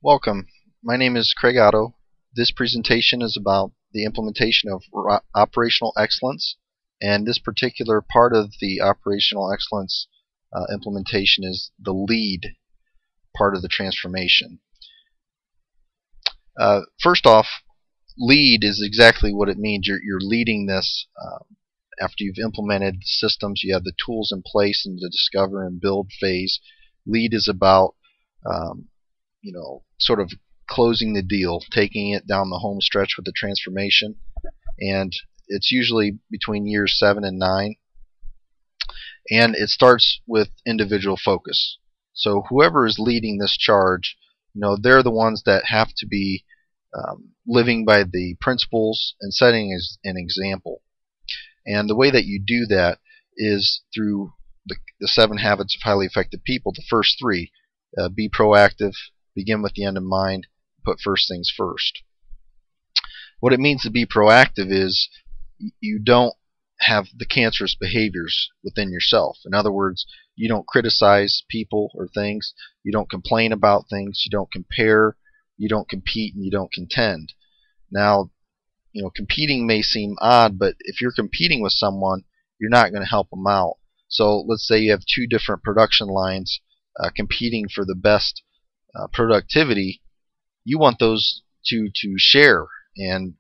Welcome. My name is Craig Otto. This presentation is about the implementation of operational excellence, and this particular part of the operational excellence implementation is the lead part of the transformation. First off, lead is exactly what it means. You're leading this after you've implemented systems, you have the tools in place in the discover and build phase. Lead is about sort of closing the deal, taking it down the home stretch with the transformation, and it's usually between years 7 and 9, and it starts with individual focus. So whoever is leading this charge, they're the ones that have to be living by the principles and setting as an example. And the way that you do that is through the 7 habits of highly effective people. The first 3: be proactive, begin with the end in mind, put first things first. What it means to be proactive is you don't have the cancerous behaviors within yourself. In other words, you don't criticize people or things, you don't complain about things, you don't compare, you don't compete, and you don't contend. Now, competing may seem odd, but if you're competing with someone, you're not going to help them out. So let's say you have 2 different production lines competing for the best productivity. You want those two to share and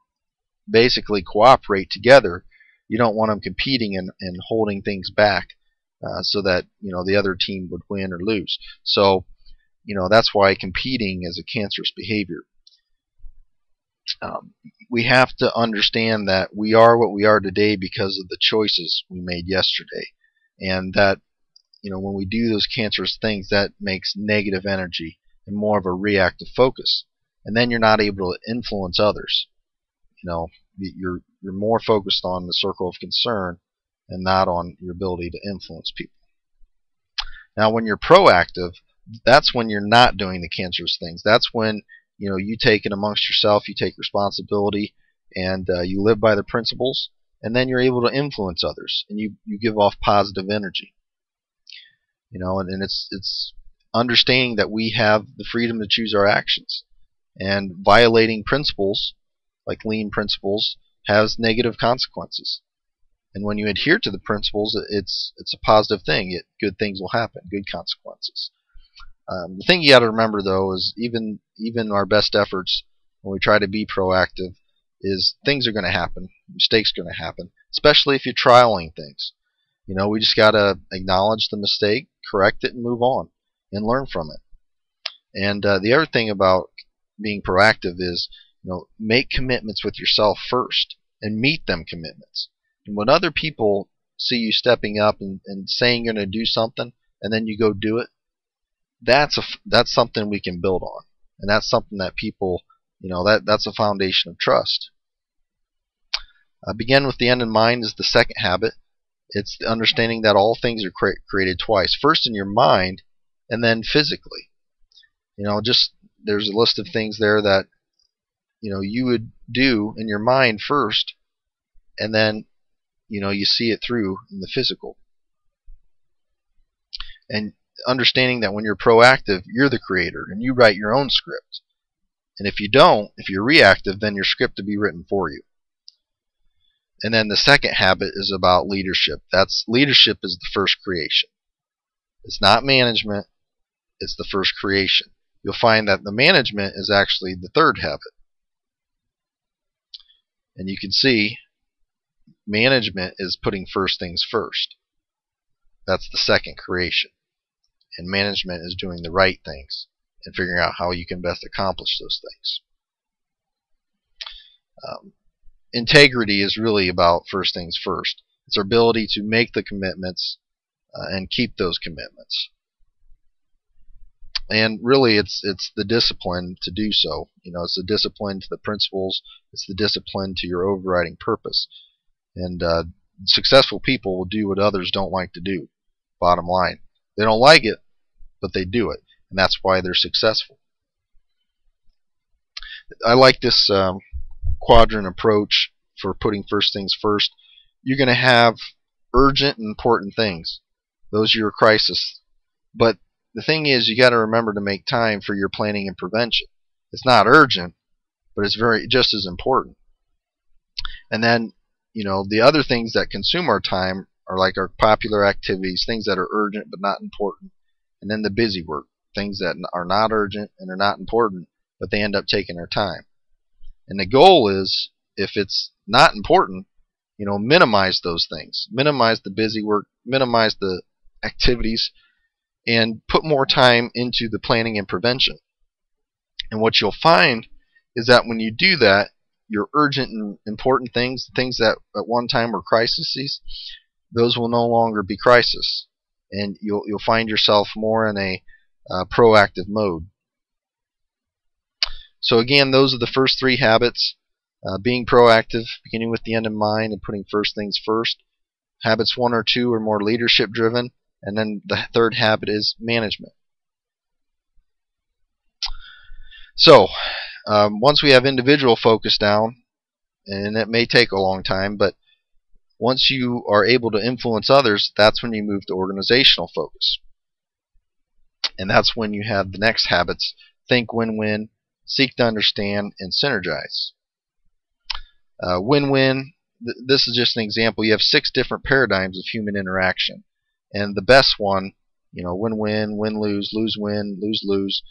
basically cooperate together. You don't want them competing and holding things back so that the other team would win or lose. So that's why competing is a cancerous behavior. We have to understand that we are what we are today because of the choices we made yesterday, and that when we do those cancerous things, that makes negative energy and more of a reactive focus, and then you're not able to influence others. You're more focused on the circle of concern and not on your ability to influence people. Now, when you're proactive, that's when you're not doing the cancerous things. That's when you take it amongst yourself, you take responsibility, and you live by the principles, and then you're able to influence others, and you give off positive energy. And it's understanding that we have the freedom to choose our actions, and violating principles like lean principles has negative consequences. And when you adhere to the principles, it's a positive thing. Good things will happen, good consequences. The thing you got to remember, though, is even our best efforts, when we try to be proactive, is things are going to happen, mistakes are going to happen, especially if you're trialing things. We just got to acknowledge the mistake, correct it, and move on, and learn from it. And the other thing about being proactive is, make commitments with yourself first, and meet them commitments. And when other people see you stepping up and saying you're going to do something, and then you go do it, that's something we can build on, and that's something that people, that's a foundation of trust. Begin with the end in mind is the second habit. It's the understanding that all things are created twice, first in your mind and then physically. There's a list of things there that you would do in your mind first, and then you see it through in the physical. And understanding that when you're proactive, you're the creator and you write your own script. And if you don't, if you're reactive, then your script will be written for you. And then the second habit is about leadership. Leadership is the first creation. It's not management, it's the first creation. You'll find that the management is actually the third habit. And you can see management is putting first things first. That's the second creation. And management is doing the right things and figuring out how you can best accomplish those things. Integrity is really about first things first. It's our ability to make the commitments and keep those commitments. And really, it's the discipline to do so. It's the discipline to the principles. It's the discipline to your overriding purpose. And successful people will do what others don't like to do. Bottom line, they don't like it, but they do it, and that's why they're successful. I like this quadrant approach for putting first things first. You're going to have urgent and important things. Those are your crisis. But the thing is, you got to remember to make time for your planning and prevention. It's not urgent, but it's very just as important. And then, the other things that consume our time are like our popular activities, things that are urgent but not important. And then the busy work, things that are not urgent and are not important, but they end up taking our time. And the goal is, if it's not important, minimize those things. Minimize the busy work, minimize the activities, and put more time into the planning and prevention. And what you'll find is that when you do that, your urgent and important things, things that at one time were crises, those will no longer be crises, and you'll find yourself more in a proactive mode. So again, those are the first three habits: being proactive, beginning with the end in mind, and putting first things first. Habits 1 or 2 are more leadership driven, and then the third habit is management. So once we have individual focus down, and it may take a long time, but once you are able to influence others, that's when you move to organizational focus. And that's when you have the next habits: think win-win, seek to understand, and synergize. Win-win, this is just an example. You have 6 different paradigms of human interaction. And the best one, win-win, win-lose, lose-win, lose-lose.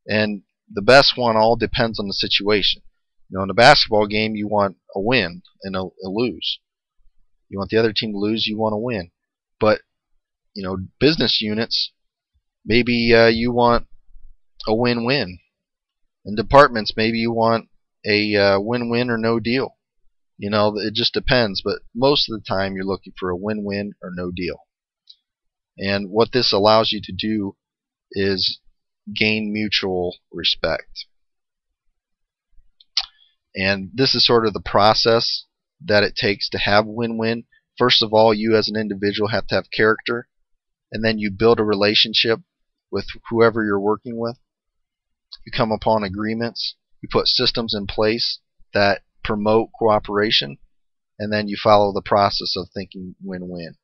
And the best one all depends on the situation. In a basketball game, you want a win and a lose. You want the other team to lose, you want to win. But, business units, maybe you want a win-win. In departments, maybe you want a win-win or no deal. It just depends, but most of the time you're looking for a win-win or no deal. And what this allows you to do is gain mutual respect. And this is sort of the process that it takes to have win-win. First of all, you as an individual have to have character, and then you build a relationship with whoever you're working with. You come upon agreements, you put systems in place that promote cooperation, and then you follow the process of thinking win-win.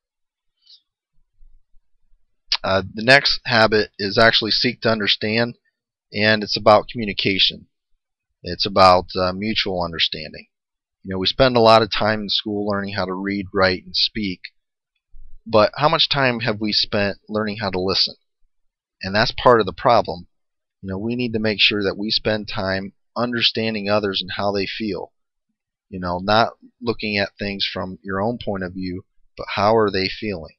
The next habit is actually seek to understand, and it's about communication. It's about mutual understanding. We spend a lot of time in school learning how to read, write, and speak, but how much time have we spent learning how to listen? And that's part of the problem. We need to make sure that we spend time understanding others and how they feel. Not looking at things from your own point of view, but how are they feeling?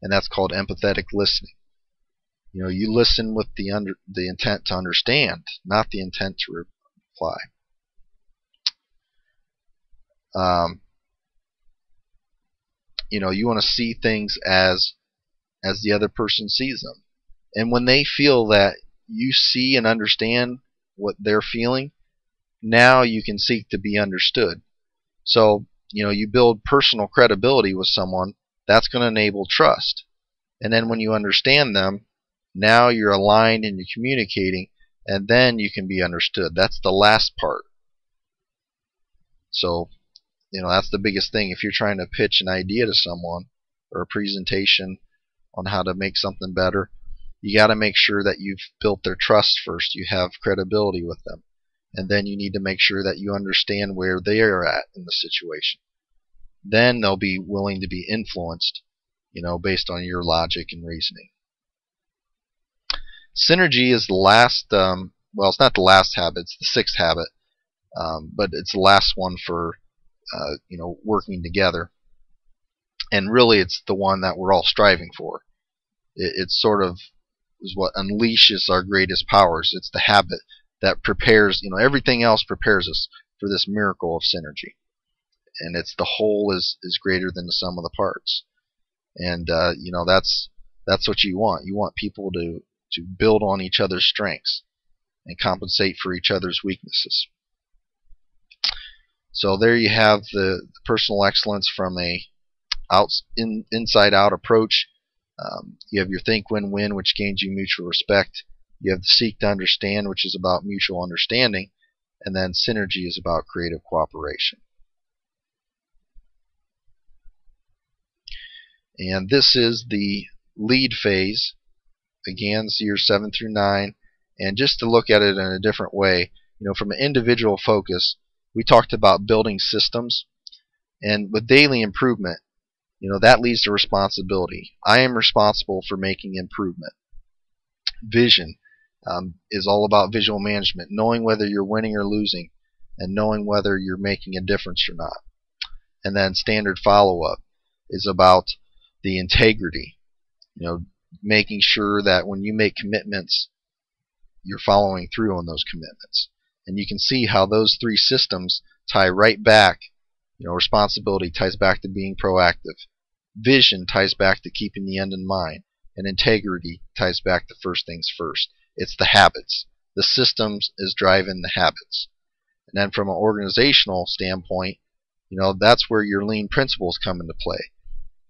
And that's called empathetic listening. You listen with the intent to understand, not the intent to reply. You want to see things as the other person sees them. And when they feel that you see and understand what they're feeling, now you can seek to be understood. So, you build personal credibility with someone. That's going to enable trust. And then when you understand them, now you're aligned and you're communicating, and then you can be understood. That's the last part. So, that's the biggest thing. If you're trying to pitch an idea to someone or a presentation on how to make something better, you got to make sure that you've built their trust first. You have credibility with them. And then you need to make sure that you understand where they are at in the situation. Then they'll be willing to be influenced, based on your logic and reasoning. Synergy is the last, well, it's not the last habit, it's the 6th habit, but it's the last one for, working together. And really it's the one that we're all striving for. It's sort of is what unleashes our greatest powers. It's the habit that prepares, everything else prepares us for this miracle of synergy. And it's the whole is greater than the sum of the parts. And that's what you want. You want people to build on each other's strengths and compensate for each other's weaknesses. So there you have the personal excellence from a inside out approach. You have your think win-win, which gains you mutual respect. You have the seek to understand, which is about mutual understanding. And then synergy is about creative cooperation. And this is the lead phase, again, it's years 7 through 9. And just to look at it in a different way, from an individual focus, we talked about building systems. And with daily improvement, that leads to responsibility. I am responsible for making improvement. Vision is all about visual management, knowing whether you're winning or losing, and knowing whether you're making a difference or not. And then standard follow-up is about the integrity, making sure that when you make commitments, you're following through on those commitments. And you can see how those three systems tie right back. Responsibility ties back to being proactive. Vision ties back to keeping the end in mind. And integrity ties back to first things first. It's the habits. The systems is driving the habits. And then from an organizational standpoint, that's where your lean principles come into play.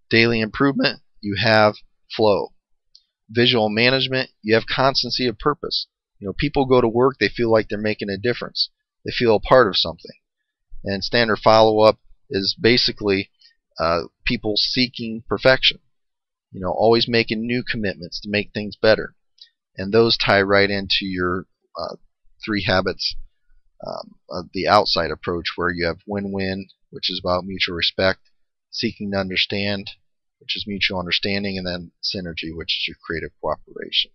Daily improvement, you have flow. Visual management, you have constancy of purpose. People go to work, they feel like they're making a difference. They feel a part of something. And standard follow-up is basically people seeking perfection. Always making new commitments to make things better. And those tie right into your 3 habits of the outside approach, where you have win-win, which is about mutual respect, seeking to understand, which is mutual understanding, and then synergy, which is your creative cooperation.